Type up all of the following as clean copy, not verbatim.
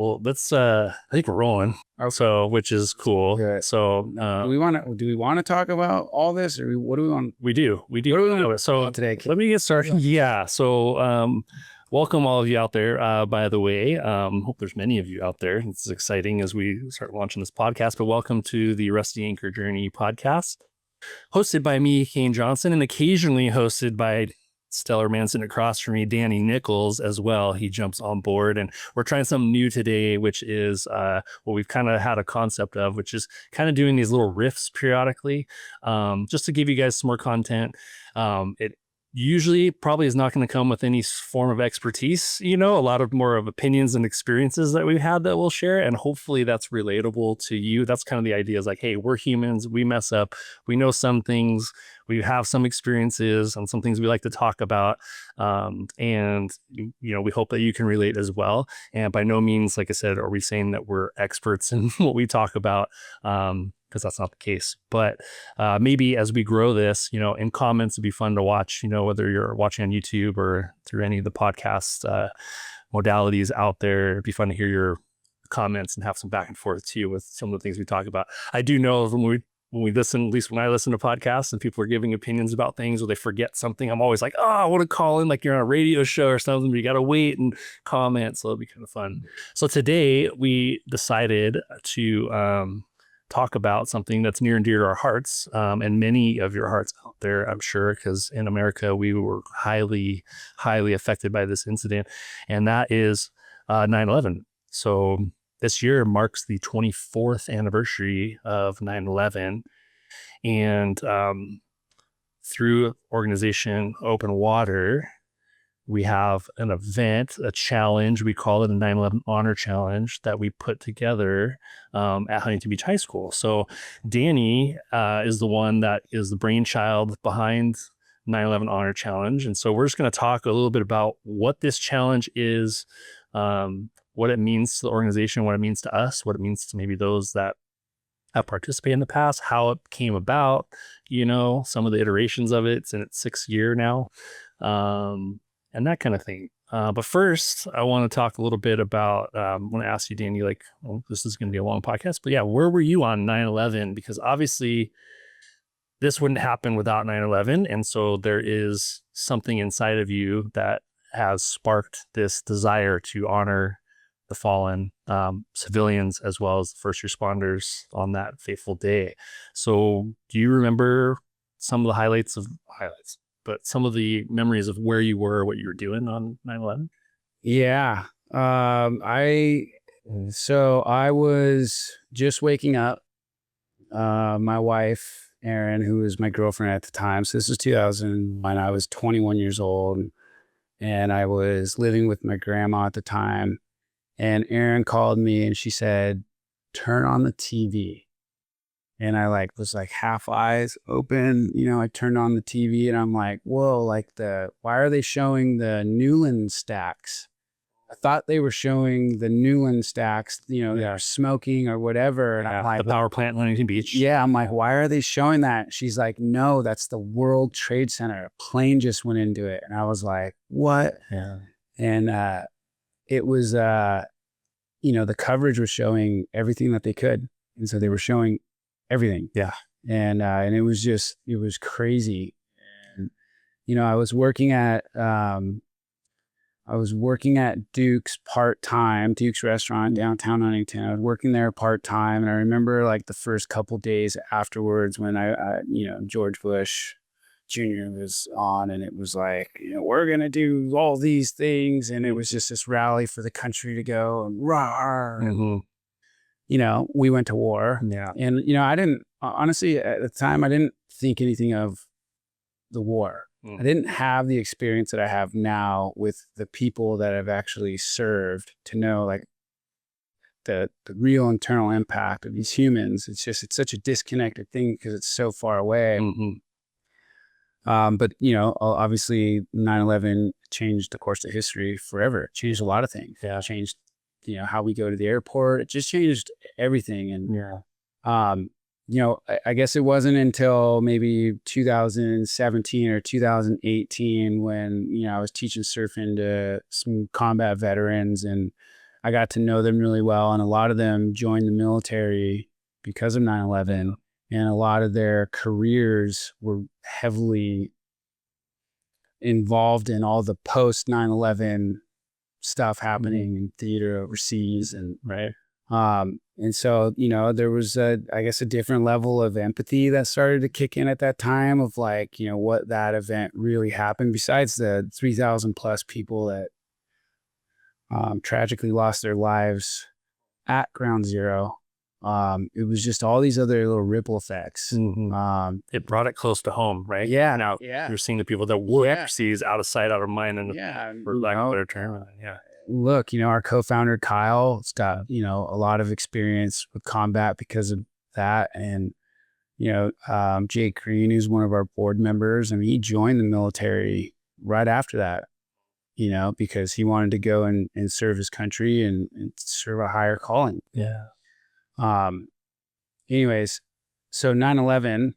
Well, let's I think we're rolling. So, which is cool. Good. So, Do we want to talk about all this, or what do we want? we do. What do we want to So today? let me get started. Yeah. So, welcome all of you out there. By the way, hope there's many of you out there. It's exciting as we start launching this podcast. But welcome to the Rusty Anchor Journey podcast, hosted by me, Kane Johnson, and occasionally hosted by stellar man sitting across from me, Danny Nichols, as well. He jumps on board, and we're trying something new today, which is what we've kind of had a concept of, which is kind of doing these little riffs periodically, just to give you guys some more content. It usually probably is not going to come with any form of expertise, a lot of more of opinions and experiences that we've had that we'll share, and hopefully that's relatable to you. That's kind of the idea, is like, hey, we're humans, we mess up, we know some things, we have some experiences and some things we like to talk about, and we hope that you can relate as well. And by no means, like I said, are we saying that we're experts in what we talk about, because that's not the case. But maybe as we grow this, in comments, it'd be fun to watch, whether you're watching on YouTube or through any of the podcast modalities out there. It'd be fun to hear your comments and have some back and forth too with some of the things we talk about. I do know when we listen, at least when I listen to podcasts and people are giving opinions about things or they forget something, I'm always like, oh, I want to call in like you're on a radio show or something, but you got to wait and comment. So it'll be kind of fun. So today we decided to talk about something that's near and dear to our hearts, and many of your hearts out there, I'm sure, because in America, we were highly, highly affected by this incident, and that is 9/11. So this year marks the 24th anniversary of 9/11, and through organization Open Water, we have an event, a challenge. We call it a 9/11 Honor Challenge that we put together at Huntington Beach High School. So Danny is the one that is the brainchild behind 9/11 Honor Challenge. And so we're just going to talk a little bit about what this challenge is, what it means to the organization, what it means to us, what it means to maybe those that have participated in the past, how it came about, some of the iterations of it. It's in its sixth year now. And that kind of thing. But first, I want to talk a little bit about, I want to ask you, Danny, this is going to be a long podcast, but yeah, where were you on 9/11? Because obviously this wouldn't happen without 9/11. And so there is something inside of you that has sparked this desire to honor the fallen civilians as well as the first responders on that fateful day. So do you remember some of the highlights, but some of the memories of where you were, what you were doing on 9/11? Yeah. I was just waking up. My wife, Erin, who was my girlfriend at the time. So this was 2000 when I was 21 years old, and I was living with my grandma at the time. And Erin called me and she said, "Turn on the TV." And I was half eyes open, I turned on the TV and I'm like, whoa, why are they showing the Newland stacks? I thought they were showing the Newland stacks, they're smoking or whatever. And I'm like, the power plant in Huntington Beach. Yeah. I'm like, why are they showing that? She's like, no, that's the World Trade Center. A plane just went into it. And I was like, what? Yeah. And it was, the coverage was showing everything that they could. And so they were showing everything. Yeah. And it was crazy. And, I was working at Duke's part-time, Duke's restaurant downtown Huntington. I was working there part-time. And I remember the first couple days afterwards when George Bush Jr. was on, and it was we're going to do all these things. And it was just this rally for the country to go and rawr. Mm-hmm. We went to war. Yeah. And, I didn't, honestly, at the time, I didn't think anything of the war. Mm. I didn't have the experience that I have now with the people that I've actually served to know, the real internal impact of these humans. It's such a disconnected thing because it's so far away. Mm-hmm. But, obviously 9/11 changed the course of history forever. It changed a lot of things. Yeah. It changed how we go to the airport. It just changed everything. And, I guess it wasn't until maybe 2017 or 2018 when, I was teaching surfing to some combat veterans, and I got to know them really well, and a lot of them joined the military because of 9/11, and a lot of their careers were heavily involved in all the post 9/11 stuff happening in theater overseas. And Right. and so, there was I guess a different level of empathy that started to kick in at that time of like, what that event really happened, besides the 3,000 plus people that tragically lost their lives at Ground Zero. It was just all these other little ripple effects. It brought it close to home, right? Yeah. Now Yeah. you're seeing the people that were Yeah. overseas, out of sight, out of mind, and Yeah. for lack of a better term, yeah. Look, our co-founder Kyle's got, a lot of experience with combat because of that. And, Jake Green, who's one of our board members, and he joined the military right after that, because he wanted to go and serve his country and serve a higher calling. Yeah. Anyways, so 9/11,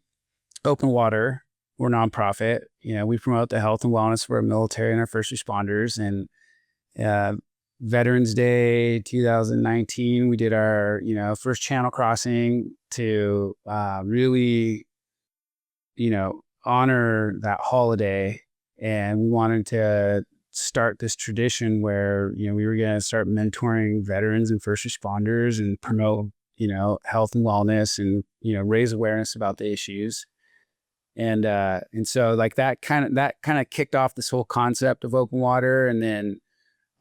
Open Water, we're a nonprofit. We promote the health and wellness for our military and our first responders. And Veterans Day 2019, we did our, first channel crossing to really, honor that holiday. And we wanted to start this tradition where, we were going to start mentoring veterans and first responders and promote, health and wellness and, raise awareness about the issues. And so like that kind of kicked off this whole concept of Open Water. And then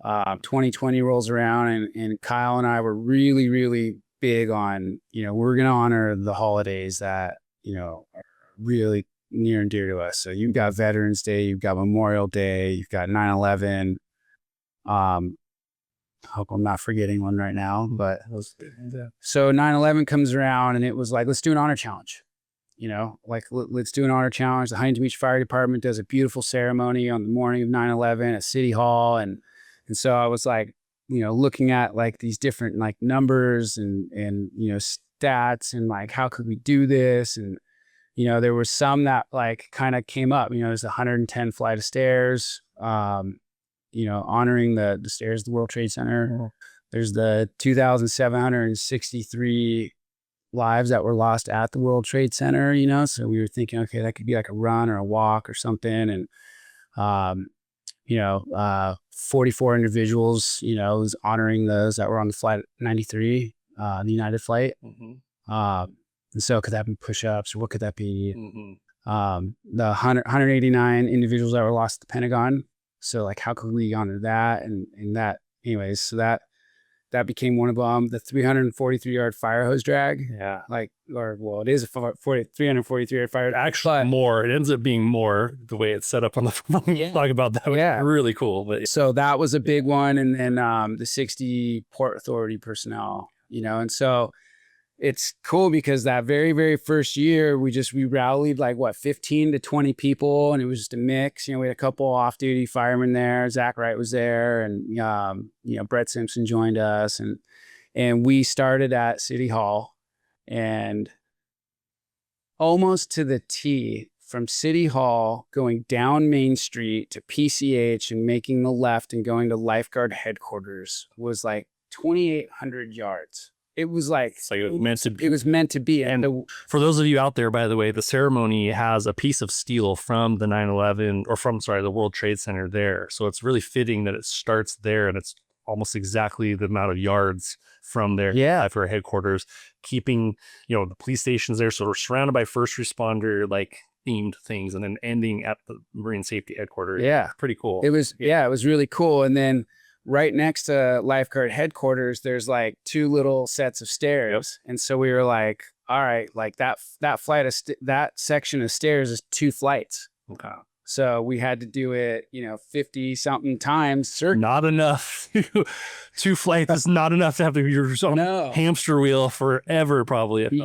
2020 rolls around, and Kyle and I were really, really big on, we're going to honor the holidays that, are really near and dear to us. So you've got Veterans Day, you've got Memorial Day, you've got 9/11. Hope I'm not forgetting one right now, but so 9/11 comes around, and it was like, let's do an honor challenge. Let's do an honor challenge. The Huntington Beach Fire Department does a beautiful ceremony on the morning of 9/11 at City Hall. And so I was like, looking at like these different like numbers and stats, and like, how could we do this? And, there was some that like kind of came up, there's the 110 flight of stairs, honoring the stairs of the World Trade Center. There's the 2,763 lives that were lost at the World Trade Center, so we were thinking, okay, that could be like a run or a walk or something. And, 44 individuals, was honoring those that were on the flight 93, the United flight. And so could that be push-ups, or what could that be? The 189 individuals that were lost at the Pentagon. So like, how could we honor that? And that, anyways, so that became one of them. The 343-yard fire hose drag. Yeah. It is a 343-yard fire. Actually, more. It ends up being more the way it's set up on the phone. Talk about that. Yeah. Really cool. But so that was a big one. And then the 60 Port Authority personnel, and so it's cool because that very, very first year, we rallied like 15 to 20 people, and it was just a mix. We had a couple off-duty firemen there. Zach Wright was there, and Brett Simpson joined us, and we started at City Hall, and almost to the T, from City Hall going down Main Street to PCH and making the left and going to Lifeguard headquarters was like 2,800 yards. It was like, it was meant to be. It was meant to be. And for those of you out there, by the way, the ceremony has a piece of steel from the 9/11 or the World Trade Center there. So it's really fitting that it starts there, and it's almost exactly the amount of yards from their for headquarters, keeping, the police stations there. So we're surrounded by first responder, like themed things, and then ending at the Marine Safety headquarters. Yeah. Pretty cool. It was, it was really cool. And then right next to Lifeguard headquarters, there's like two little sets of stairs. And so we were like, all right, like that flight of that section of stairs is 2 flights. Okay. So we had to do it, 50 something times. Not enough. 2 flights is not enough to have your hamster wheel forever, probably. And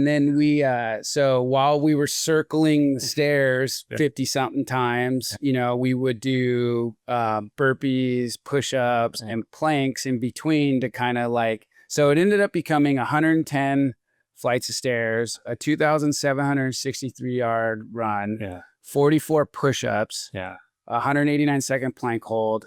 then we, so while we were circling the stairs 50 something times, we would do burpees, push-ups, and planks in between to kind of like, so it ended up becoming 110 flights of stairs, a 2,763-yard run, 44 push-ups, 189-second plank hold,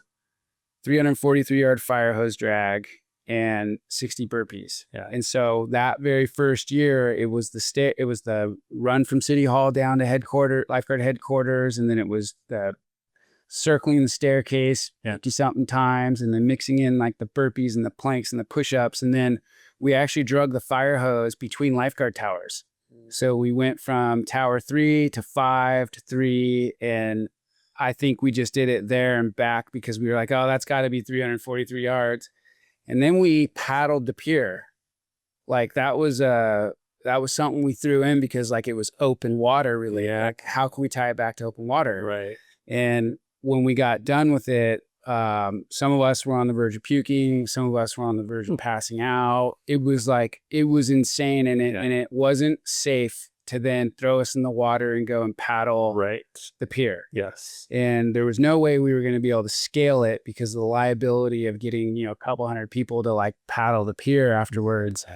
343-yard fire hose drag, and 60 burpees. Yeah. And so that very first year, it was the run from City Hall down to lifeguard headquarters, and then it was the circling the staircase 50 something times, and then mixing in like the burpees and the planks and the push-ups. And then we actually drug the fire hose between lifeguard towers. So we went from tower 3 to 5 to 3, and I think we just did it there and back because we were like, oh, that's got to be 343 yards. And then we paddled the pier. Like that was something we threw in because like it was open water really. Like how can we tie it back to open water? Right. And when we got done with it, some of us were on the verge of puking. Some of us were on the verge of passing out. It was insane. And it wasn't safe to then throw us in the water and go and paddle the pier. Yes. And there was no way we were going to be able to scale it because of the liability of getting, a couple hundred people to like paddle the pier afterwards.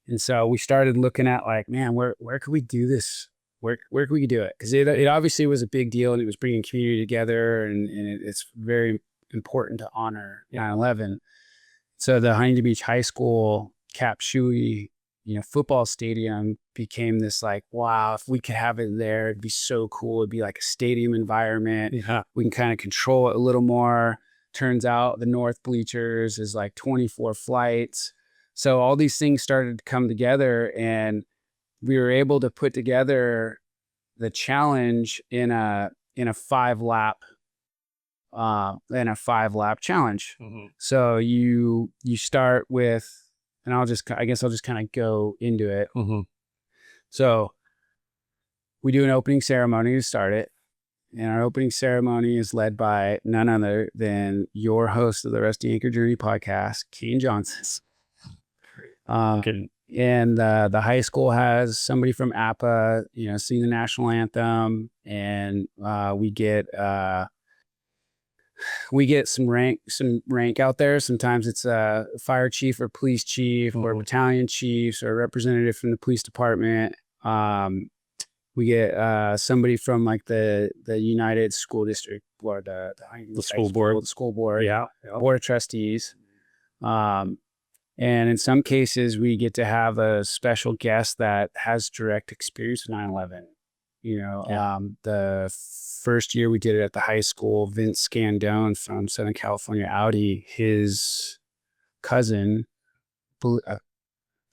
And so we started looking at like, man, where could we do this? Where could we do it? Because it obviously was a big deal, and it was bringing community together, and it's very important to honor 9/11. So the Huntington Beach High School Cap Shui, football stadium became this like, wow, if we could have it there, it'd be so cool. It'd be like a stadium environment. Yeah. We can kind of control it a little more. Turns out the north bleachers is like 24 flights. So all these things started to come together, and we were able to put together the challenge in a 5-lap challenge. Mm-hmm. So you start with, and I guess I'll just kind of go into it. Mm-hmm. So we do an opening ceremony to start it. And our opening ceremony is led by none other than your host of the Rusty Anchor Journey podcast, Kane Johnson. And the high school has somebody from APA, sing the national anthem, and we get some rank out there. Sometimes it's a fire chief or police chief or battalion chiefs or a representative from the police department. We get somebody from like the United School District Board, the school board, board of trustees. And in some cases, we get to have a special guest that has direct experience with 9/11. The first year we did it at the high school, Vince Scandone from Southern California Audi, his cousin,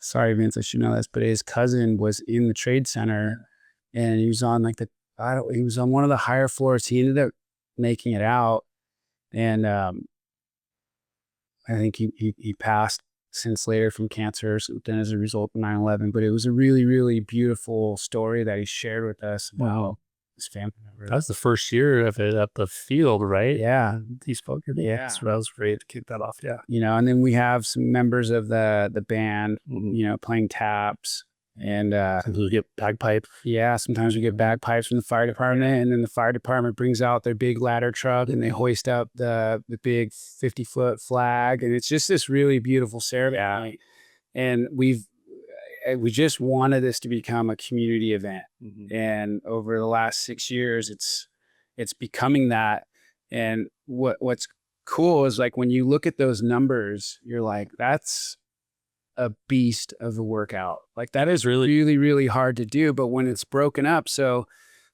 sorry, Vince, I should know this, but his cousin was in the Trade Center, and he was on he was on one of the higher floors. He ended up making it out, and I think he passed since later from cancer, so then as a result of 9/11. But it was a really, really beautiful story that he shared with us about his family member. That was the first year of it at the field, right? Yeah. He spoke. Yeah. So that was great to kick that off. Yeah. And then we have some members of the band, playing taps. And sometimes we get bagpipe. Yeah, sometimes we get bagpipes from the fire department, and then the fire department brings out their big ladder truck and they hoist up the big 50-foot flag, and it's just this really beautiful ceremony. And we just wanted this to become a community event, and over the last 6 years, it's becoming that. And what's cool is like when you look at those numbers, you're like, that's a beast of a workout. Like that is really, really, really hard to do. But when it's broken up, so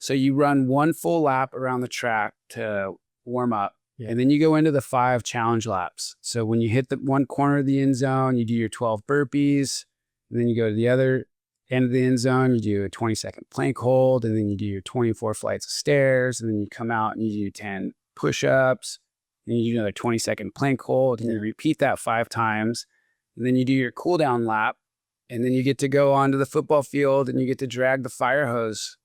you run one full lap around the track to warm up, and then you go into the 5 challenge laps. So when you hit the one corner of the end zone, you do your 12 burpees, and then you go to the other end of the end zone, you do a 20-second plank hold, and then you do your 24 flights of stairs, and then you come out and you do 10 push-ups, and you do another 20-second plank hold, and you repeat that 5 times. And then you do your cool down lap, and then you get to go onto the football field and you get to drag the fire hose.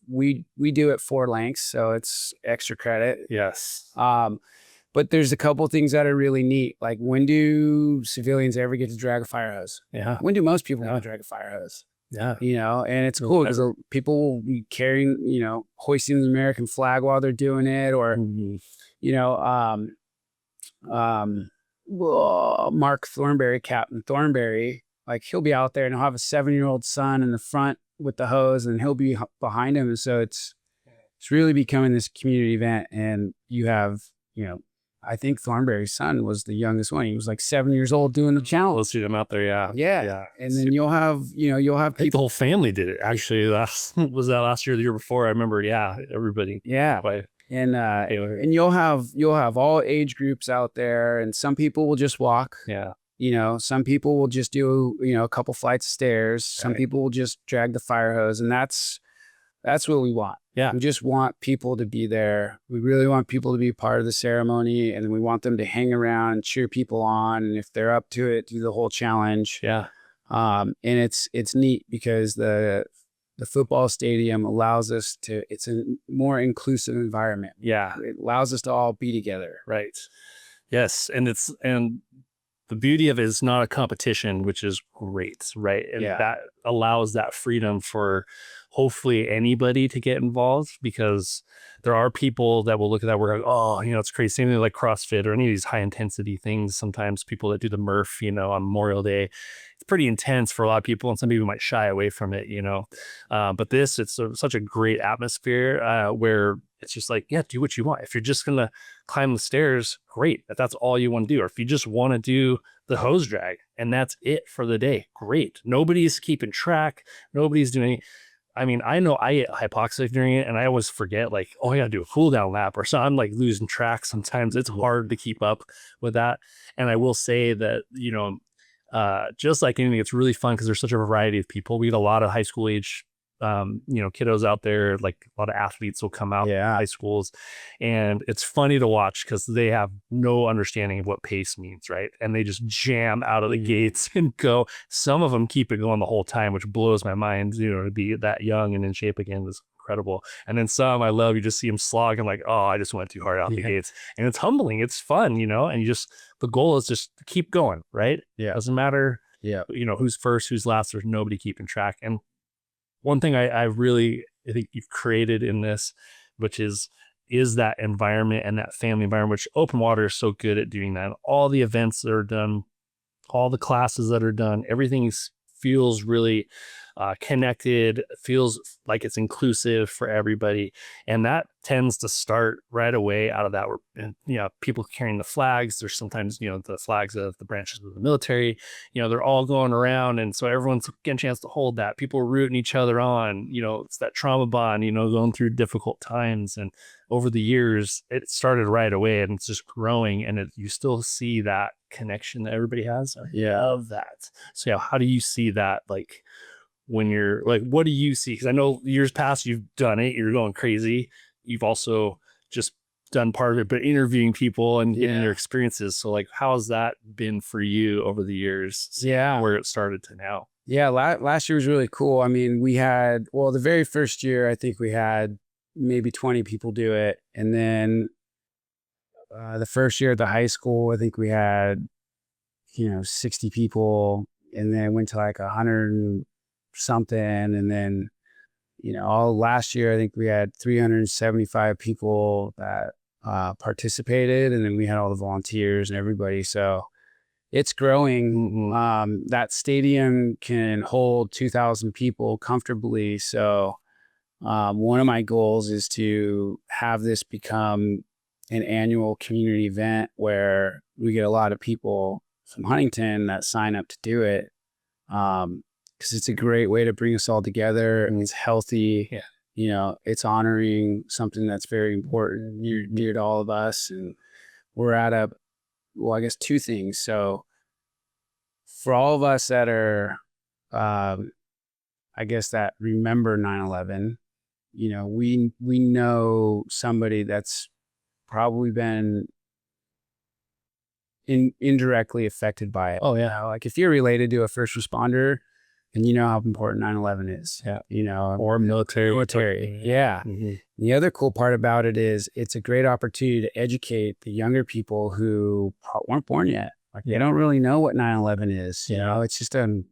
We do it 4 lengths, so it's extra credit. Yes. But there's a couple things that are really neat. Like, when do civilians ever get to drag a fire hose? Yeah. When do most people want to drag a fire hose? Yeah. And it's cool because people will be carrying, hoisting the American flag while they're doing it, or, Mark Thornberry, Captain Thornberry, like he'll be out there and he'll have a 7-year-old son in the front with the hose, and he'll be behind him. And so it's really becoming this community event. And you have, I think Thornberry's son was the youngest one. He was like 7 years old doing the challenge. Let's see them out there. Yeah. Yeah. And then you'll have I think the people. whole family did it. Actually, was that last year, the year before? I remember. Yeah, everybody. Yeah. And you'll have all age groups out there, and some people will just walk. Yeah. Some people will just do, a couple flights of stairs. Some people will just drag the fire hose, and that's what we want. Yeah. We just want people to be there. We really want people to be part of the ceremony, and we want them to hang around and cheer people on. And if they're up to it, do the whole challenge. Yeah. And it's neat because the football stadium allows us to, it's a more inclusive environment. Yeah. It allows us to all be together. Right. Yes. And the beauty of it is not a competition, which is great, right? And that allows that freedom for hopefully anybody to get involved, because there are people that will look at that, we're like, oh, it's crazy. Same thing like CrossFit or any of these high intensity things. Sometimes people that do the Murph, on Memorial Day, it's pretty intense for a lot of people, and some people might shy away from it, but it's such a great atmosphere where it's just like, yeah, do what you want. If you're just going to climb the stairs, great. If that's all you want to do. Or if you just want to do the hose drag and that's it for the day, great. Nobody's keeping track. Nobody's doing anything. I mean, I know I get hypoxic during it, and I always forget, like, oh, I got to do a cool down lap, or so I'm like losing track. Sometimes it's hard to keep up with that. And I will say that, just like anything, it's really fun because there's such a variety of people. We get a lot of high school age kiddos out there, like a lot of athletes will come out, high schools, and it's funny to watch because they have no understanding of what pace means, right? And they just jam out of the gates and go. Some of them keep it going the whole time, which blows my mind. To be that young and in shape again is incredible. And then some I love, you just see them slog and like, oh, I just went too hard out the gates. And it's humbling, it's fun, and the goal is just to keep going, right? Doesn't matter who's first, who's last. There's nobody keeping track. And one thing I think you've created in this, which is that environment and that family environment, which Open Water is so good at doing that. All the events that are done, all the classes that are done, everything feels really connected, feels like it's inclusive for everybody. And that tends to start right away out of that. People carrying the flags. There's sometimes, the flags of the branches of the military, they're all going around. And so everyone's getting a chance to hold that. People are rooting each other on, it's that trauma bond, going through difficult times. And over the years, it started right away, and it's just growing, and you still see that connection that everybody has. I love that. So how do you see that? Like, when you're like, what do you see? Because I know years past you've done it, you're going crazy. You've also just done part of it, but interviewing people and getting their experiences. So like, how has that been for you over the years? Where it started to now? Last year was really cool. I mean, we had, the very first year, I think we had maybe 20 people do it. And then the first year at the high school, I think we had, 60 people, and then went to like 100 something. And then, all last year, I think we had 375 people that participated. And then we had all the volunteers and everybody. So it's growing. That stadium can hold 2,000 people comfortably. So one of my goals is to have this become an annual community event where we get a lot of people from Huntington that sign up to do it. Because it's a great way to bring us all together. It's healthy. It's honoring something that's very important, dear to all of us. And we're at I guess two things. So for all of us that are, I guess that remember 9/11, we know somebody that's probably been indirectly affected by it. Oh yeah. Like if you're related to a first responder, and you know how important 9/11 is. Or military. Yeah. The other cool part about it is it's a great opportunity to educate the younger people who weren't born yet. Like they don't really know what 9/11 is. It's just a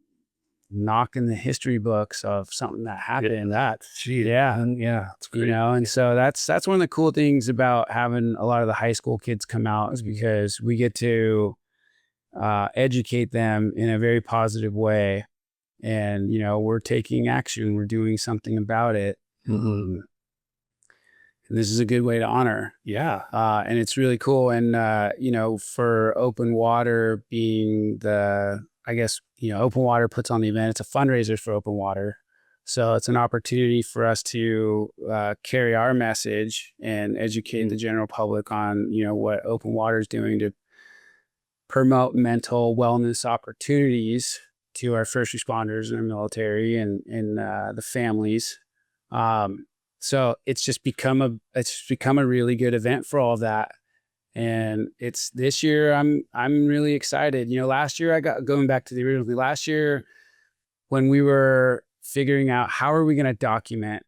knock in the history books of something that happened. It's great. And so that's one of the cool things about having a lot of the high school kids come out, is because we get to educate them in a very positive way. And, we're taking action. We're doing something about it. And And this is a good way to honor. Yeah. And it's really cool. And, for Open Water being Open Water puts on the event. It's a fundraiser for Open Water. So it's an opportunity for us to carry our message and educate the general public on, what Open Water is doing to promote mental wellness opportunities to our first responders and our military and the families. So it's just become a really good event for all of that. And it's this year I'm really excited. Last year going back to the original, last year when we were figuring out how are we going to document,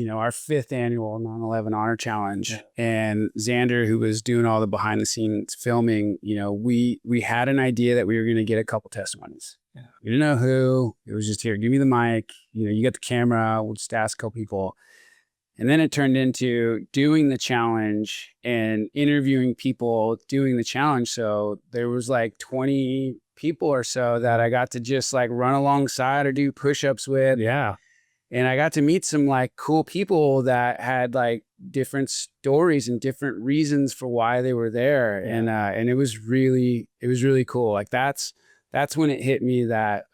our 5th annual 9/11 Honor Challenge, and Xander, who was doing all the behind the scenes filming, we had an idea that we were going to get a couple testimonies. Yeah. We didn't know who. It was just, here, give me the mic. You got the camera. We'll just ask a couple people. And then it turned into doing the challenge and interviewing people doing the challenge. So there was like 20 people or so that I got to just like run alongside or do push-ups with. Yeah. And I got to meet some like cool people that had like different stories and different reasons for why they were there. Yeah. And it was really cool. Like that's when it hit me that,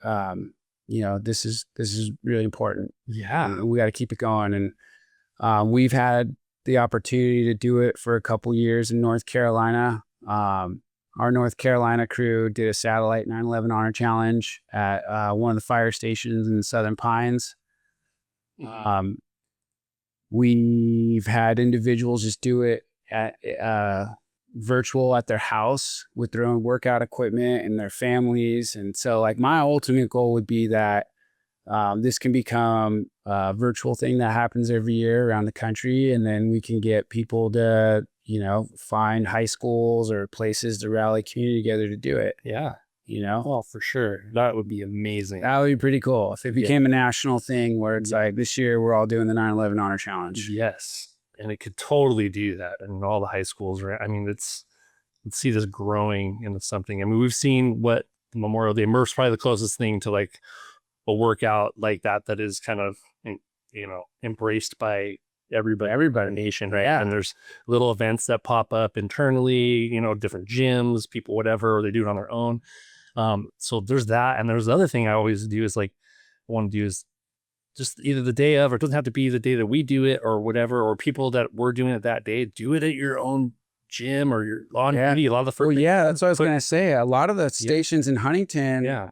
this is really important. Yeah. And we got to keep it going. And we've had the opportunity to do it for a couple years in North Carolina. Our North Carolina crew did a satellite 9/11 Honor Challenge at one of the fire stations in the Southern Pines. We've had individuals just do it at virtual at their house with their own workout equipment and their families. And so like my ultimate goal would be that this can become a virtual thing that happens every year around the country. And then we can get people to, find high schools or places to rally community together to do it. Yeah. Oh, for sure. That would be amazing. That would be pretty cool if it became a national thing where it's like this year we're all doing the 9/11 Honor Challenge. Yes. And it could totally do that. And all the high schools, right? I mean, let's see this growing into something. I mean, we've seen what Memorial Day, MRF's probably the closest thing to like a workout like that is kind of, embraced by everybody in the nation, right? Yeah. And there's little events that pop up internally, different gyms, people, whatever, or they do it on their own. So there's that. And there's the other thing I always do is like, I want to do is just either the day of, or it doesn't have to be the day that we do it or whatever, or people that we're doing it that day, do it at your own gym or your lawn duty. A lot of the first. Well, yeah, that's what I was going to say. A lot of the stations in Huntington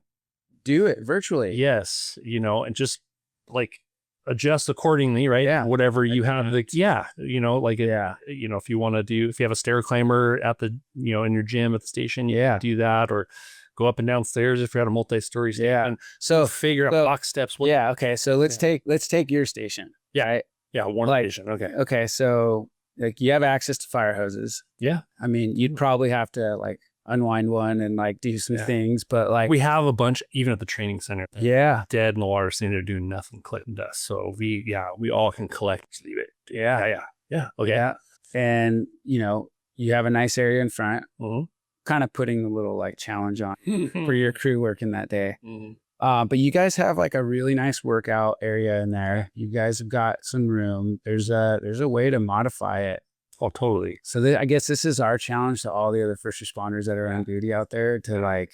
do it virtually. Yes. And just like adjust accordingly, right? Yeah. Whatever you have, like, if you want to do, if you have a stair climber at the, in your gym at the station, do that, or go up and down stairs if you're at a multi-story station. Yeah. So figure out box steps. Okay. So let's take your station. Yeah. Right? Yeah. One station. Okay. Okay. So like you have access to fire hoses. Yeah. I mean, you'd probably have to like unwind one and like do some things, but like we have a bunch even at the training center. Dead in the water, sitting there doing nothing, collecting dust. So we all can collect it. Yeah. Okay. Yeah. And you have a nice area in front. Mm-hmm. Kind of putting the little like challenge on for your crew working that day. Mm-hmm. But you guys have like a really nice workout area in there. You guys have got some room. There's a way to modify it. Oh, totally. So I guess this is our challenge to all the other first responders that are on duty out there to like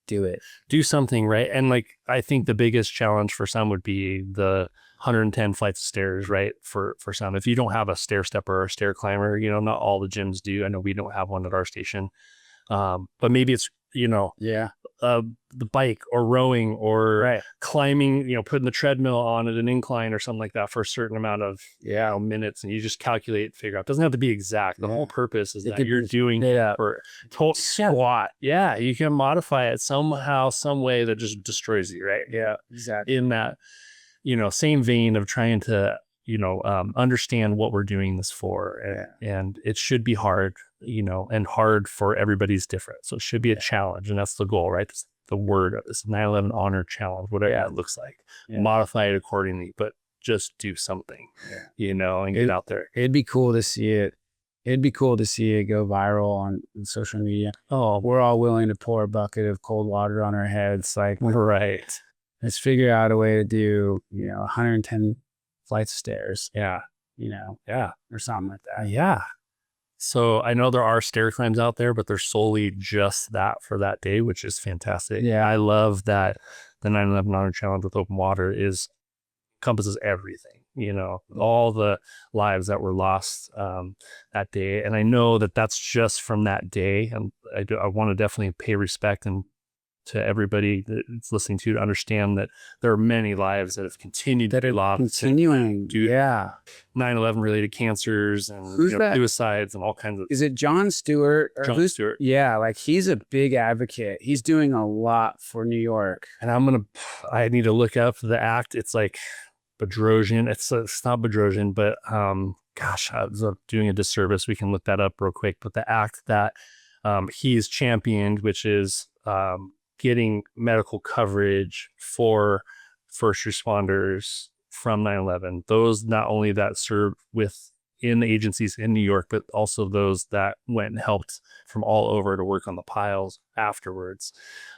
do something, right? And like, I think the biggest challenge for some would be the 110 flights of stairs, right? For some, if you don't have a stair stepper or a stair climber, not all the gyms do. I know we don't have one at our station. But maybe it's, the bike or rowing or climbing, putting the treadmill on at an incline or something like that for a certain amount of minutes, and you just calculate, figure out. It doesn't have to be exact. The whole purpose is that you're doing it for total squat. Yeah, you can modify it somehow, some way that just destroys you, right? Yeah, exactly. In that, same vein of trying to, understand what we're doing this for, and it should be hard, and hard for everybody's different. So it should be a challenge, and that's the goal, right? That's the word of this 9/11 Honor Challenge, whatever that looks like. Modify it accordingly, but just do something, and get out there. It'd be cool to see it. It'd be cool to see it go viral on social media. Oh, we're all willing to pour a bucket of cold water on our heads. Like, right. Let's figure out a way to do, 110 flights of stairs. Yeah. Yeah. or something like that. Yeah. So I know there are stair climbs out there, but they're solely just that for that day, which is fantastic. Yeah. I love that the 9/11 Honor Challenge with open water encompasses everything, all the lives that were lost that day. And I know that that's just from that day. And I want to definitely pay respect and to everybody that's listening to understand that there are many lives that have continued That to be are lost continuing. due to Yeah. 9/11 related cancers and Who's that? suicides and all kinds of. Is it John Stewart? Or John Stewart. Yeah, like he's a big advocate. He's doing a lot for New York. And I need to look up the act. It's like Bedrosian. It's not Bedrosian, but gosh, I was doing a disservice. We can look that up real quick. But the act that he's championed, which is getting medical coverage for first responders from 9/11, those not only that serve within the agencies in New York, but also those that went and helped from all over to work on the piles afterwards.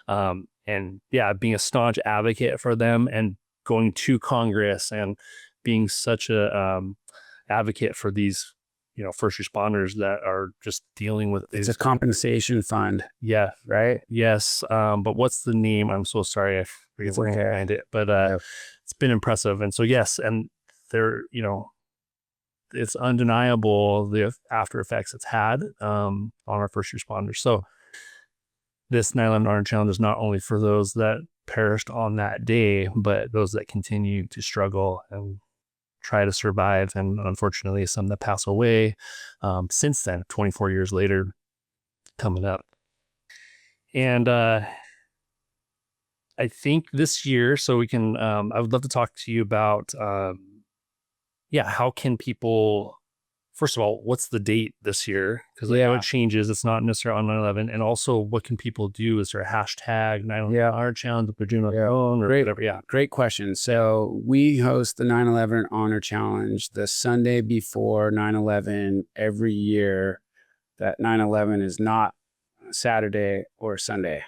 And yeah, being a staunch advocate for them and going to Congress and being such a advocate for these first responders that are just dealing with It's a compensation fund. Yeah. Right. Yes. But what's the name? I'm so sorry. I forget where I find it, but it's been impressive. And so, yes. And there, it's undeniable the after effects it's had on our first responders. So this 9/11 Honor Challenge is not only for those that perished on that day, but those that continue to struggle and try to survive, and unfortunately some that pass away since then, 24 years later coming up. And I think this year, so we can I would love to talk to you about how can people, first of all, what's the date this year? Because I know it changes. It's not necessarily on 9/11. And also, what can people do? Is there a hashtag 9/11 Honor Challenge that they're doing on their own or whatever? Yeah. Great question. So we host the 9/11 Honor Challenge the Sunday before 9/11 every year. That 9/11 is not Saturday or Sunday.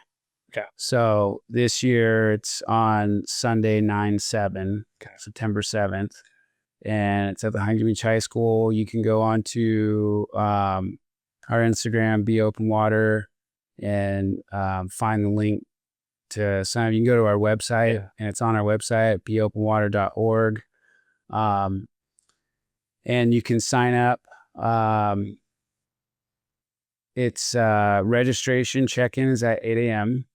Okay. So this year it's on Sunday 9/7, September 7th. And it's at the Huntington High School. You can go on to our Instagram, Be Open Water, and find the link to sign up. You can go to our website, and it's on our website, beopenwater.org. And you can sign up. It's registration check-in is at 8 a.m.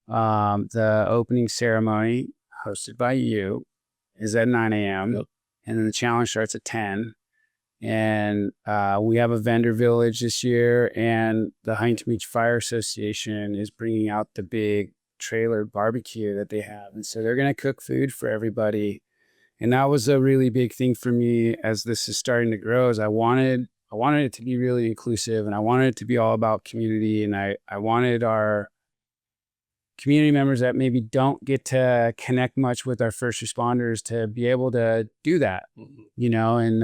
The opening ceremony, hosted by you, is at 9 a.m. Yep. And then the challenge starts at 10. And we have a vendor village this year, and the Huntington Beach Fire Association is bringing out the big trailer barbecue that they have. And so they're going to cook food for everybody. And that was a really big thing for me as this is starting to grow, is I wanted it to be really inclusive, and I wanted it to be all about community. And I wanted our community members that maybe don't get to connect much with our first responders to be able to do that, and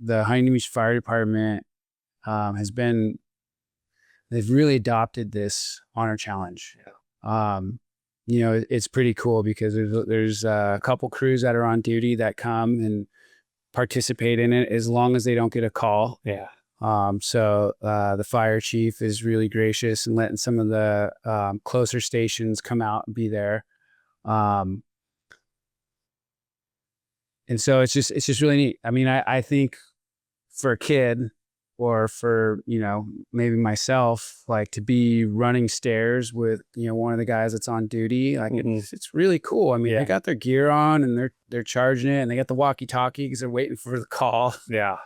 the Huntington Beach Fire Department they've really adopted this honor challenge. It's pretty cool because there's a couple crews that are on duty that come and participate in it as long as they don't get a call. Yeah. So the fire chief is really gracious and letting some of the closer stations come out and be there. And so it's just really neat. I mean, I think for a kid or for, maybe myself, like to be running stairs with, one of the guys that's on duty, like it's really cool. I mean, they got their gear on and they're charging it, and they got the walkie-talkie because they're waiting for the call. Yeah.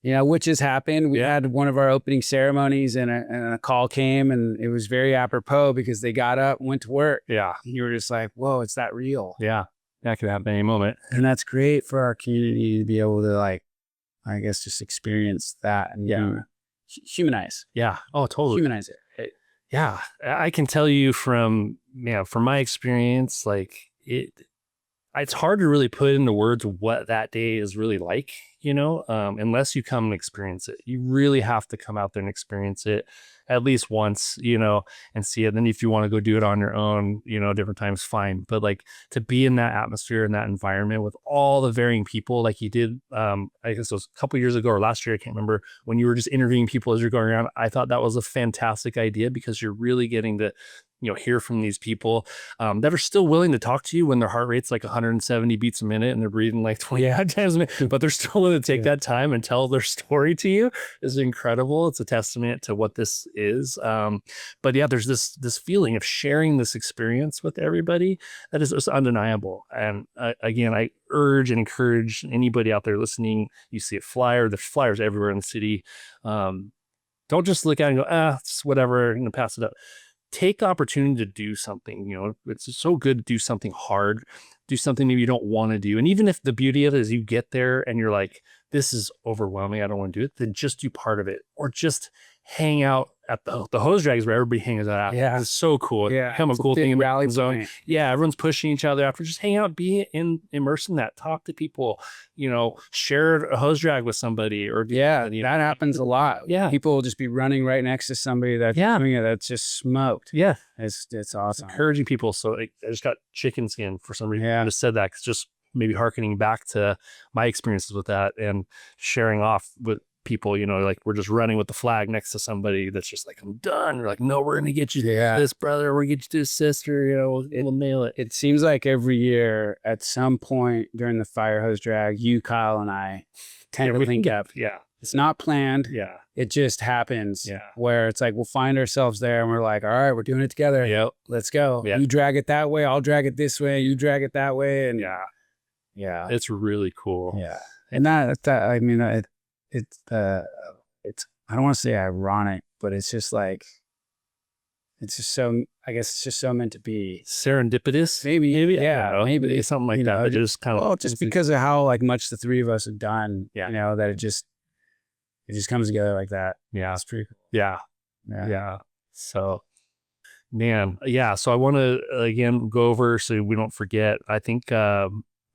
Which has happened. We had one of our opening ceremonies and a call came, and it was very apropos because they got up and went to work. Yeah. And you were just like, whoa, it's that real. Yeah. That could happen any moment. And that's great for our community to be able to, like, I guess, just experience that and humanize. Yeah. Oh, totally. Humanize it. Yeah. I can tell you from my experience, like it's hard to really put into words what that day is really like, unless you come and experience it. You really have to come out there and experience it at least once, and see it. Then if you want to go do it on your own, different times, fine. But like to be in that atmosphere, in that environment with all the varying people, like you did, I guess it was a couple years ago or last year, I can't remember, when you were just interviewing people as you're going around. I thought that was a fantastic idea because you're really getting to hear from these people that are still willing to talk to you when their heart rate's like 170 beats a minute and they're breathing like 20 times a minute, but they're still willing to take that time and tell their story to you is incredible. It's a testament to what this is. But yeah, there's this feeling of sharing this experience with everybody that is just undeniable. And again, I urge and encourage anybody out there listening, you see a flyer, there's flyers everywhere in the city. Don't just look at it and go, it's whatever, I'm gonna pass it up. Take the opportunity to do something. It's so good to do something hard, do something maybe you don't want to do. And even if the beauty of it is you get there and you're like, this is overwhelming, I don't want to do it, then just do part of it, or just hang out at the hose drags where everybody hangs out. Yeah. It's so cool. Yeah. Become a cool thing in rally the zone. point. Yeah. Everyone's pushing each other after. Just hang out, be immersed in that, talk to people, share a hose drag with somebody, or that happens a lot. Yeah. People will just be running right next to somebody that's doing it, that's just smoked. Yeah. It's awesome. Encouraging people. So I just got chicken skin for some reason. Yeah. I just said that 'cause just maybe hearkening back to my experiences with that and sharing off with people, like we're just running with the flag next to somebody that's just like, I'm done. We're like, no, we're going to get you this brother. We're going to get you this sister, we'll nail it. It seems like every year at some point during the fire hose drag, you, Kyle, and I tend to link up. Yeah. It's not planned. Yeah. It just happens. Yeah. Where it's like, we'll find ourselves there and we're like, all right, we're doing it together. Yep. Let's go. Yeah. You drag it that way. I'll drag it this way. You drag it that way. And yeah, it's really cool. Yeah. And I mean, it's I don't want to say ironic, but it's just like, it's just so, I guess it's just so meant to be. Serendipitous? Maybe. Yeah. Maybe something like that. Just kind of, just because of how like much the three of us have done, that it just comes together like that. Yeah. It's pretty cool. Yeah. So, man. Yeah. So I want to, again, go over so we don't forget. I think,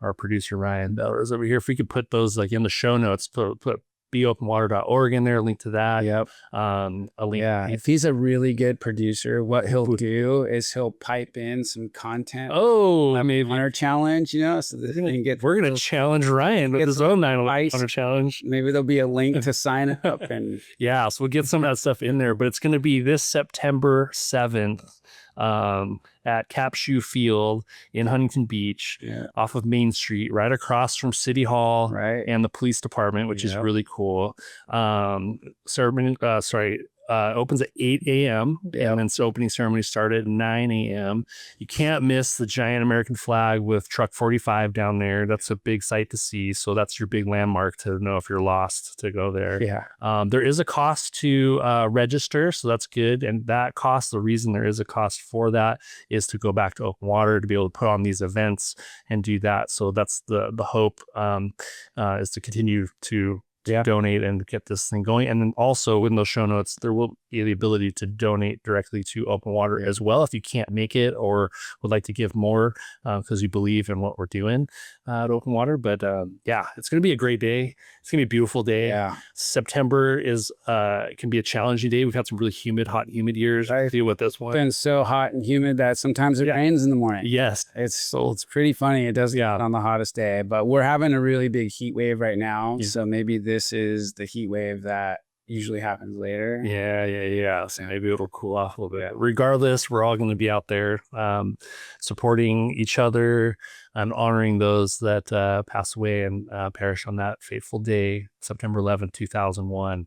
our producer Ryan Beller is over here. If we could put those like in the show notes, put beopenwater.org in there, link to that. Yep. A link. Yeah. If he's a really good producer, what he'll do is he'll pipe in some content. Oh, I mean, Hunter challenge, so that we're gonna challenge Ryan with his own 911 Hunter challenge. Maybe there'll be a link to sign up, and so we'll get some of that stuff in there. But it's gonna be this September 7th. At Capshoe Field in Huntington Beach, off of Main Street, right across from City Hall and the police department, which is really cool. Ceremony, opens at 8 a.m. and then opening ceremony started at 9 a.m. You can't miss the giant American flag with Truck 45 down there. That's a big sight to see. So that's your big landmark to know if you're lost to go there. Yeah. There is a cost to register, so that's good. And that cost, the reason there is a cost for that is to go back to open water to be able to put on these events and do that. So that's the hope is to continue to donate and get this thing going. And then also in those show notes, there will be the ability to donate directly to Open Water as well if you can't make it or would like to give more because you believe in what we're doing at Open Water. But it's going to be a great day. It's going to be a beautiful day. Yeah. September is can be a challenging day. We've had some really hot and humid years. I deal with this one. It's been so hot and humid that sometimes it rains in the morning. Yes. It's pretty funny. It does get on the hottest day, but we're having a really big heat wave right now. Yeah. So maybe this is the heat wave that usually happens later. Yeah. So maybe it'll cool off a little bit. Regardless, we're all going to be out there supporting each other and honoring those that passed away and perished on that fateful day, September 11th, 2001.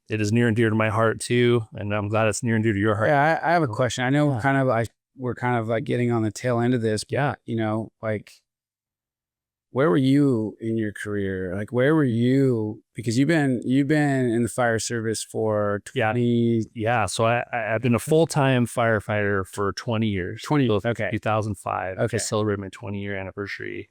It is near and dear to my heart too, and I'm glad it's near and dear to your heart. Yeah, I have a question. I know we're kind of like getting on the tail end of this. Yeah. Like, where were you in your career? Like, where were you? Because you've been in the fire service for 20. Yeah. So I've been a full-time firefighter for 20 years. 20. So 2005. Okay. I celebrated my 20-year anniversary.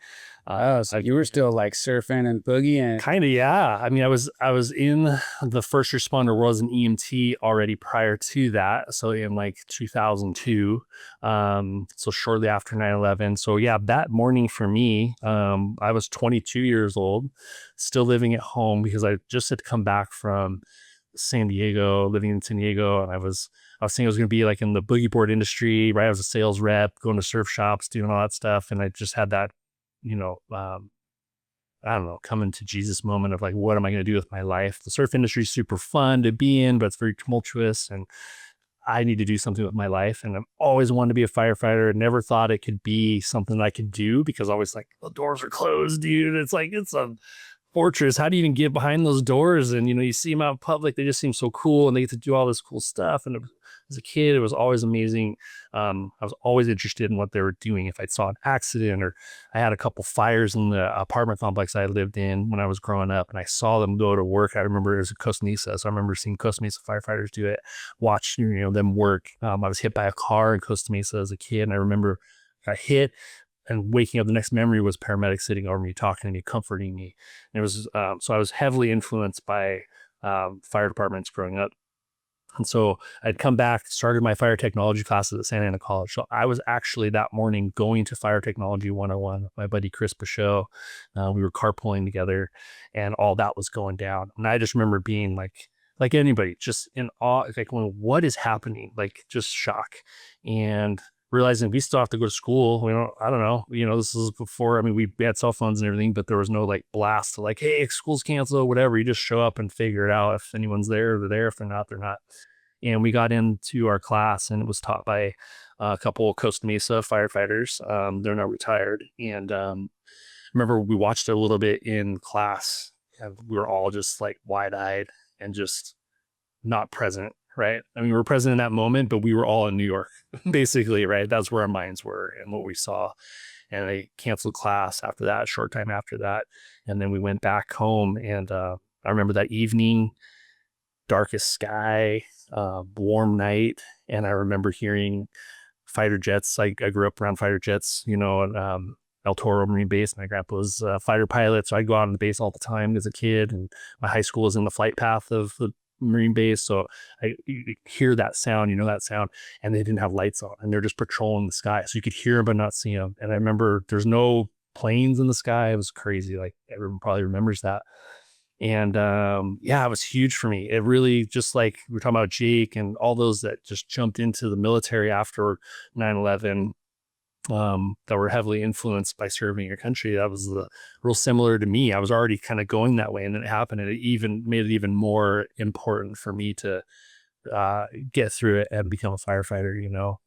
So you were still like surfing and boogieing. Kind of, yeah. I mean, I was in the first responder world as an EMT already prior to that. So in like 2002. So shortly after 9/11. So yeah, that morning for me, I was 22 years old. still living at home because I just had come back from San Diego, living in San Diego. And I was thinking I was going to be like in the boogie board industry, right? I was a sales rep, going to surf shops, doing all that stuff. And I just had that, I don't know, coming to Jesus moment of like, what am I going to do with my life? The surf industry is super fun to be in, but it's very tumultuous, and I need to do something with my life. And I've always wanted to be a firefighter. Never thought it could be something I could do because I was like, the doors are closed, dude. It's like, it's a fortress. How do you even get behind those doors? And, you see them out in public, they just seem so cool and they get to do all this cool stuff. And as a kid, it was always amazing. I was always interested in what they were doing. If I saw an accident, or I had a couple fires in the apartment complex I lived in when I was growing up, and I saw them go to work. I remember it was in Costa Mesa, so I remember seeing Costa Mesa firefighters do it, watch them work. I was hit by a car in Costa Mesa as a kid, and I remember I got hit, and waking up, the next memory was paramedics sitting over me, talking to me, comforting me. And it was so I was heavily influenced by fire departments growing up. And so I'd come back, started my fire technology classes at Santa Ana College. So I was actually that morning going to Fire Technology 101 with my buddy Chris Pichot. We were carpooling together, and all that was going down. And I just remember being like anybody, just in awe, like, what is happening? Like, just shock. And realizing we still have to go to school. I don't know, this is before, we had cell phones and everything, but there was no like blast to like, hey, school's canceled, whatever. You just show up and figure it out. If anyone's there, they're there. If they're not, they're not. And we got into our class, and it was taught by a couple of Costa Mesa firefighters. They're now retired. And remember, we watched it a little bit in class. And we were all just like wide-eyed and just not present, right? We were present in that moment, but we were all in New York, basically, right? That's where our minds were and what we saw. And they canceled class after that, a short time after that. And then we went back home, and I remember that evening, darkest sky, warm night, and I remember hearing fighter jets. I grew up around fighter jets, and El Toro Marine Base. My grandpa was a fighter pilot, so I'd go out on the base all the time as a kid, and my high school was in the flight path of the Marine Base, so you hear that sound, that sound, and they didn't have lights on, and they're just patrolling the sky, so you could hear them but not see them. And I remember there's no planes in the sky. It was crazy. Like, everyone probably remembers that. And it was huge for me. It really, just like we were talking about Jake and all those that just jumped into the military after 9/11, that were heavily influenced by serving your country. That was real similar to me. I was already kind of going that way, and then it happened, and it even made it even more important for me to get through it and become a firefighter.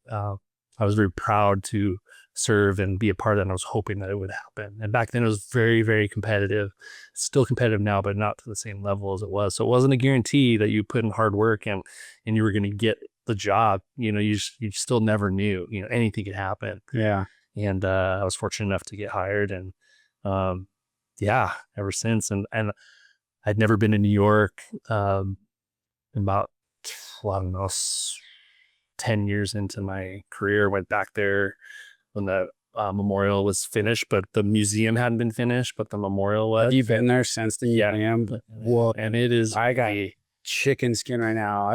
I was very proud to serve and be a part of that, and I was hoping that it would happen. And back then it was very, very competitive. It's still competitive now, but not to the same level as it was. So it wasn't a guarantee that you put in hard work and you were going to get the job. You still never knew. Anything could happen. Yeah. And I was fortunate enough to get hired, and ever since. And I'd never been in New York. About, I don't know, 10 years into my career, went back there when the memorial was finished, but the museum hadn't been finished, but the memorial was. Have you been there since the museum? Well, and it is. I got chicken skin right now.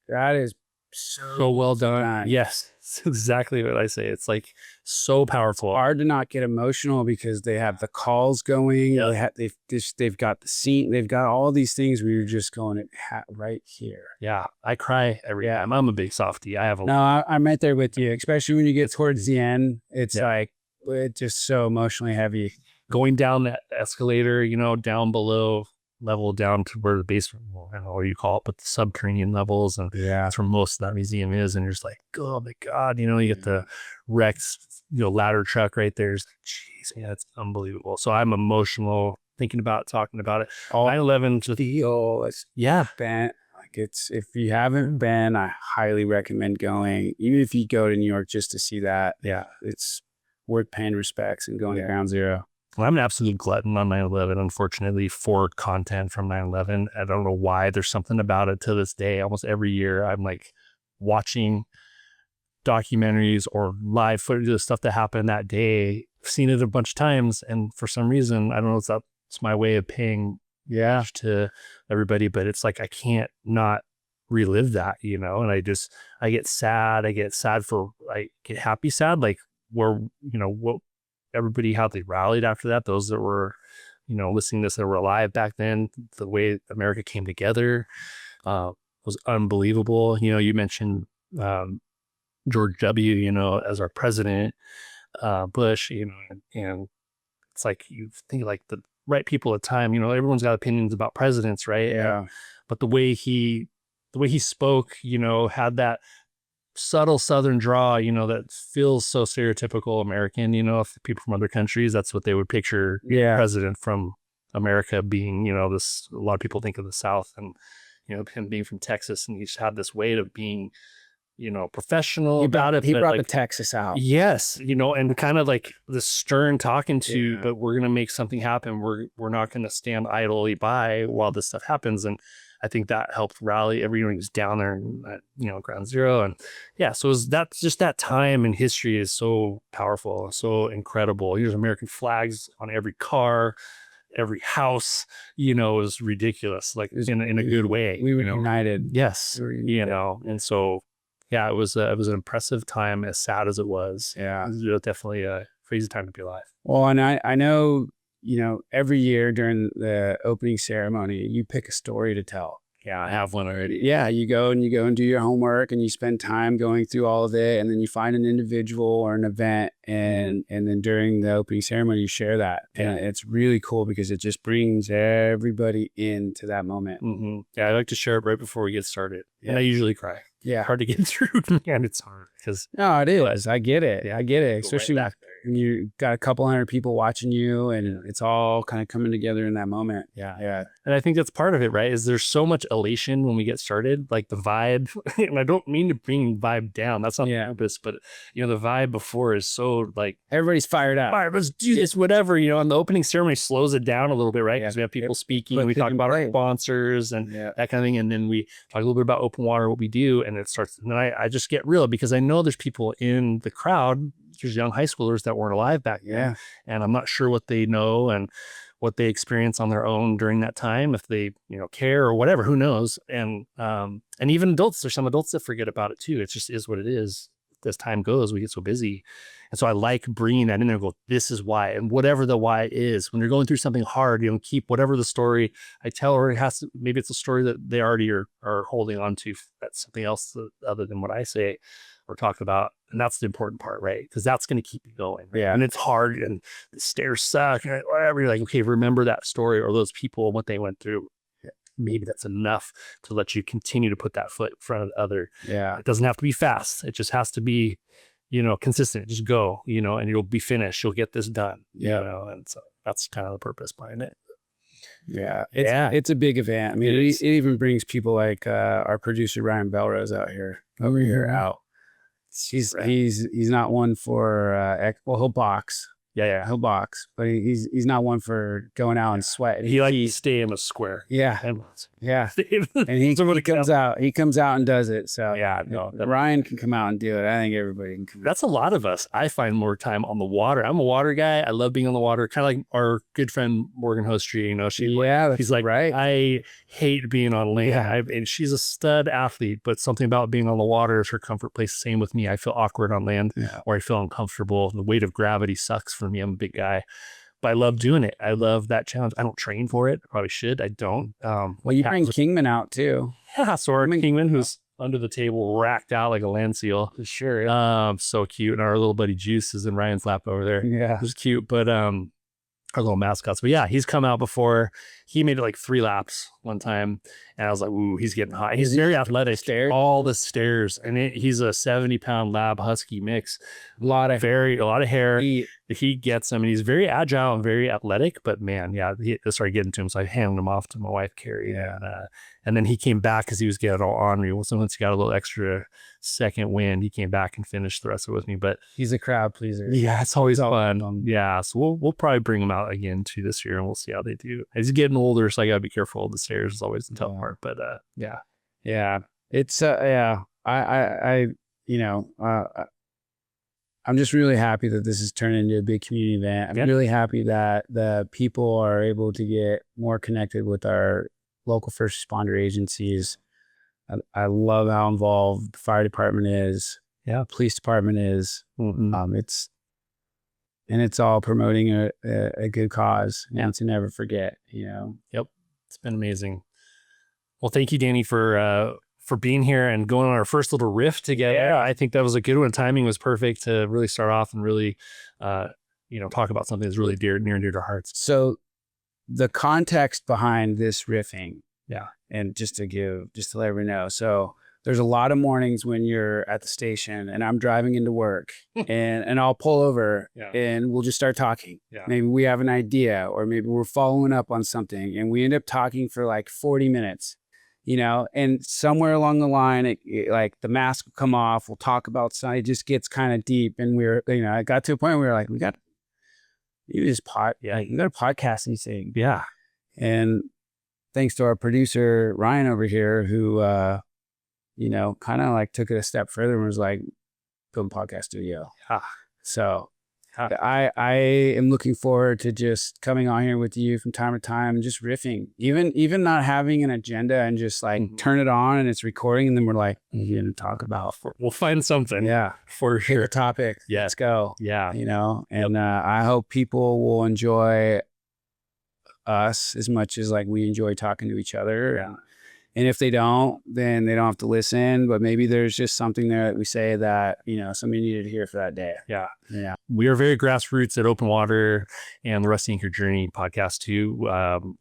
That is so well done. Yes, it's exactly what I say. It's like so powerful. Hard to not get emotional because they have the calls going. Yep. They've got the scene. They've got all these things where you're just going right here. Yeah, I cry every time. I'm a big softie. I'm right there with you, especially when you get towards the end. It's like, it's just so emotionally heavy. Going down that escalator, down below, level down to where the basement, I don't know what you call it, but the subterranean levels, and that's where most of that museum is. And you're just like, oh my God, you get the Rex, ladder truck right there. Jeez, it's unbelievable. So I'm emotional thinking about it, talking about it. 9/11 just been like, if you haven't been, I highly recommend going. Even if you go to New York just to see that, it's worth paying respects and going to Ground Zero. Well, I'm an absolute glutton on 9/11, unfortunately, for content from 9/11. I don't know why. There's something about it to this day. Almost every year, I'm like watching documentaries or live footage of stuff that happened that day. I've seen it a bunch of times, and for some reason, I don't know if that's my way of paying to everybody, but it's like I can't not relive that, and I get sad. I get happy sad, like where, what everybody, how they rallied after that, those that were listening to this that were alive back then, the way America came together was unbelievable. You mentioned George W., as our president, Bush, and it's like you think like the right people at the time, everyone's got opinions about presidents, right? Yeah. But the way he spoke, had that subtle Southern draw, that feels so stereotypical American, if people from other countries, that's what they would picture president from America being, this, a lot of people think of the South and, him being from Texas, and he's had this way of being, professional about it. He but brought like, the Texas out. yes, and kind of like the stern talking to, but we're going to make something happen. We're not going to stand idly by while this stuff happens. And I think that helped rally everyone who's down there at, ground zero. And yeah, so that's just that time in history is so powerful, so incredible. There's American flags on every car, every house, is ridiculous, like in a good way. We were united. Yes. We were united. And so, yeah, it was an impressive time, as sad as it was. Yeah. It was definitely a crazy time to be alive. Well, and I know, every year during the opening ceremony, you pick a story to tell. Yeah, I have one already. Yeah, you go and do your homework and you spend time going through all of it, and then you find an individual or an event, and then during the opening ceremony you share that. Yeah. And it's really cool because it just brings everybody into that moment. Mm-hmm. Yeah, I like to share it right before we get started. Yeah. And I usually cry. Yeah. Hard to get through, and it's hard because No, it is. I get it. I get it. Especially back when you got a couple hundred people watching you, and it's all kind of coming together in that moment. Yeah. Yeah. And I think that's part of it, right? Is there's so much elation when we get started, like the vibe, and I don't mean to bring vibe down. That's not the purpose, but the vibe before is so like Everybody's fired up. all right, let's do this, whatever, and the opening ceremony slows it down a little bit, right? Because we have people speaking, and we talk about our sponsors and that kind of thing. And then we talk a little bit about open water, what we do, and it starts, and then I just get real because I know there's people in the crowd, there's young high schoolers that weren't alive back then. Yeah. And I'm not sure what they know and what they experience on their own during that time, if they, care or whatever, who knows? And even adults, there's some adults that forget about it too. It just is what it is. As time goes, we get so busy. And so I like bringing that in there and go, this is why. And whatever the why is, when you're going through something hard, keep whatever the story I tell, or maybe it's a story that they already are holding on to. That's something else other than what I say or talk about. And that's the important part, right? Because that's going to keep you going. Right? Yeah. And it's hard and the stairs suck. And whatever. You're like, okay, remember that story or those people and what they went through. Maybe that's enough to let you continue to put that foot in front of the other. Yeah. It doesn't have to be fast. It just has to be, consistent. Just go, and you'll be finished. You'll get this done. Yeah. And so that's kind of the purpose behind it. Yeah. It's a big event. I mean, it even brings people like our producer, Ryan Belrose over here out. He's not one for, he'll box. Yeah. He'll box, but he's not one for going out and sweating. He likes to stay in a square. Yeah. And he comes out and does it. So yeah, no, Ryan can come out and do it. I think everybody can come. That's a lot of us. I find more time on the water. I'm a water guy. I love being on the water. Kind of like our good friend Morgan Hostry, she's like, right. I hate being on land. And she's a stud athlete, but something about being on the water is her comfort place. Same with me. I feel awkward on land or I feel uncomfortable. The weight of gravity sucks for me. I'm a big guy, but I love doing it. I love that challenge. I don't train for it. I probably should. I don't. Well, you bring Kingman out too. Yeah, so our Kingman, who's under the table, racked out like a land seal. Sure. So cute. And our little buddy Juice is in Ryan's lap over there. Yeah. It was cute, but our little mascots. But yeah, he's come out before. He made it like 3 laps one time. And I was like, ooh, he's getting hot. He's very athletic. All the stairs. And he's a 70-pound lab husky mix. A lot of hair. He gets him, and he's very agile and very athletic. But man, he started getting to him. So I handed him off to my wife, Carrie. Yeah. And then he came back because he was getting all ornery. So once he got a little extra second wind, he came back and finished the rest of it with me. But he's a crowd pleaser. Yeah, it's always fun. Yeah, so we'll probably bring him out again too this year, and we'll see how they do. He's getting older, so I gotta be careful. The stairs is always the tough part. But yeah, it's I'm just really happy that this has turned into a big community event. I'm really happy that the people are able to get more connected with our local first responder agencies. I love how involved the fire department is. Yeah, police department is. Mm-hmm. and it's all promoting a good cause and to never forget, Yep. It's been amazing. Well, thank you, Danny, for being here and going on our first little riff together. Yeah. I think that was a good one. Timing was perfect to really start off and really, talk about something that's really near and dear to our hearts. So the context behind this riffing, yeah, and just to let everyone know. So there's a lot of mornings when you're at the station and I'm driving into work and I'll pull over and we'll just start talking. Yeah. Maybe we have an idea, or maybe we're following up on something and we end up talking for like 40 minutes, and somewhere along the line, it like the mask will come off. We'll talk about something. It just gets kind of deep. And I got to a point where we were like, you got to podcast anything. Yeah. And thanks to our producer, Ryan over here, who, kind of like took it a step further and was like, film podcast studio. Yeah. So I am looking forward to just coming on here with you from time to time and just riffing, even not having an agenda, and just like turn it on and it's recording. And then we're like, you're going to talk about, we'll find something. Yeah, for sure. Pick a topic. Yeah. Let's go. Yeah. And I hope people will enjoy us as much as like we enjoy talking to each other. Yeah. And if they don't, then they don't have to listen, but maybe there's just something there that we say that, somebody needed to hear for that day. Yeah. Yeah. We are very grassroots at Open Water and the Rusty Anchor Journey podcast too.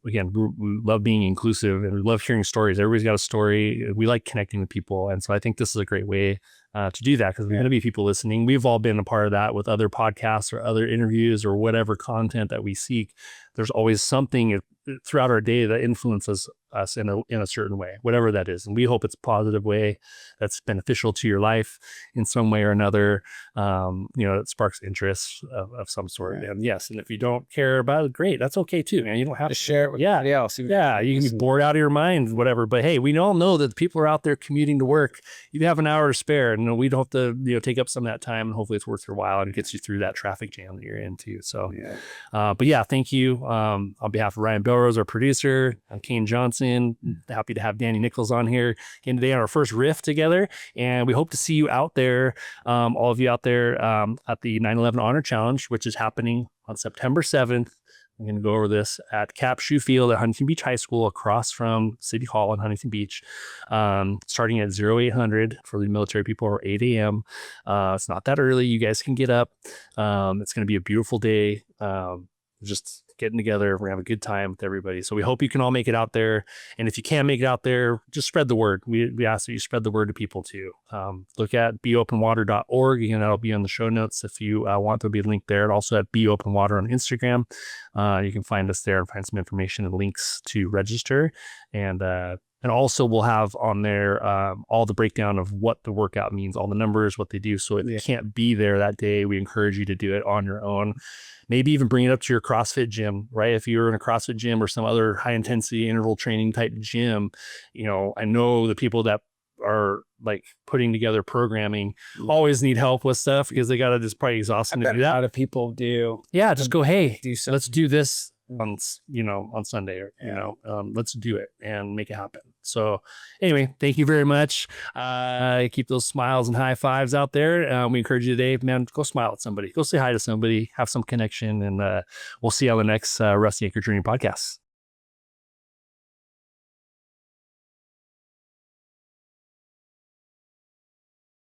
Again, we love being inclusive and we love hearing stories. Everybody's got a story. We like connecting with people. And so I think this is a great way to do that, because there's going to be people listening. We've all been a part of that with other podcasts or other interviews or whatever content that we seek. There's always something throughout our day that influences us in a certain way, whatever that is. And we hope it's a positive way that's beneficial to your life in some way or another. It sparks interest of some sort. Right. And yes, and if you don't care about it, great. That's okay too, man. You don't have to share it with somebody else. Yeah, you can be bored out of your mind, whatever. But hey, we all know that the people are out there commuting to work. You have an hour to spare, and we don't have to take up some of that time. And hopefully it's worth your while and it gets you through that traffic jam that you're into. So, but yeah, thank you. On behalf of Ryan Belrose, our producer, Kane Johnson, happy to have Danny Nichols on here again today on our first riff together. And we hope to see you out there, all of you out there at the 9/11 Honor Challenge, which is happening on September 7th. I'm going to go over this at Cap Shoe Field at Huntington Beach High School, across from City Hall in Huntington Beach, starting at 0800 for the military people, or 8 a.m. It's not that early. You guys can get up. It's going to be a beautiful day. Just getting together. We're going to have a good time with everybody. So we hope you can all make it out there. And if you can't make it out there, just spread the word. We ask that you spread the word to people too. Look at beopenwater.org. Again, that'll be on the show notes if you want. There'll be a link there. And also at beopenwater on Instagram. You can find us there and find some information and links to register. And also we'll have on there all the breakdown of what the workout means, all the numbers, what they do. So if you can't be there that day, we encourage you to do it on your own. Maybe even bring it up to your CrossFit gym, right? If you're in a CrossFit gym or some other high intensity interval training type gym, I know the people that are like putting together programming always need help with stuff, because they got to just probably exhausting to do that. A lot of people do. Yeah. Just go, hey, let's do this on Sunday, or let's do it and make it happen. So anyway, thank you very much. Keep those smiles and high fives out there. We encourage you today, man, go smile at somebody, go say hi to somebody, have some connection, and we'll see you on the next Rusty Anchor Journey podcast.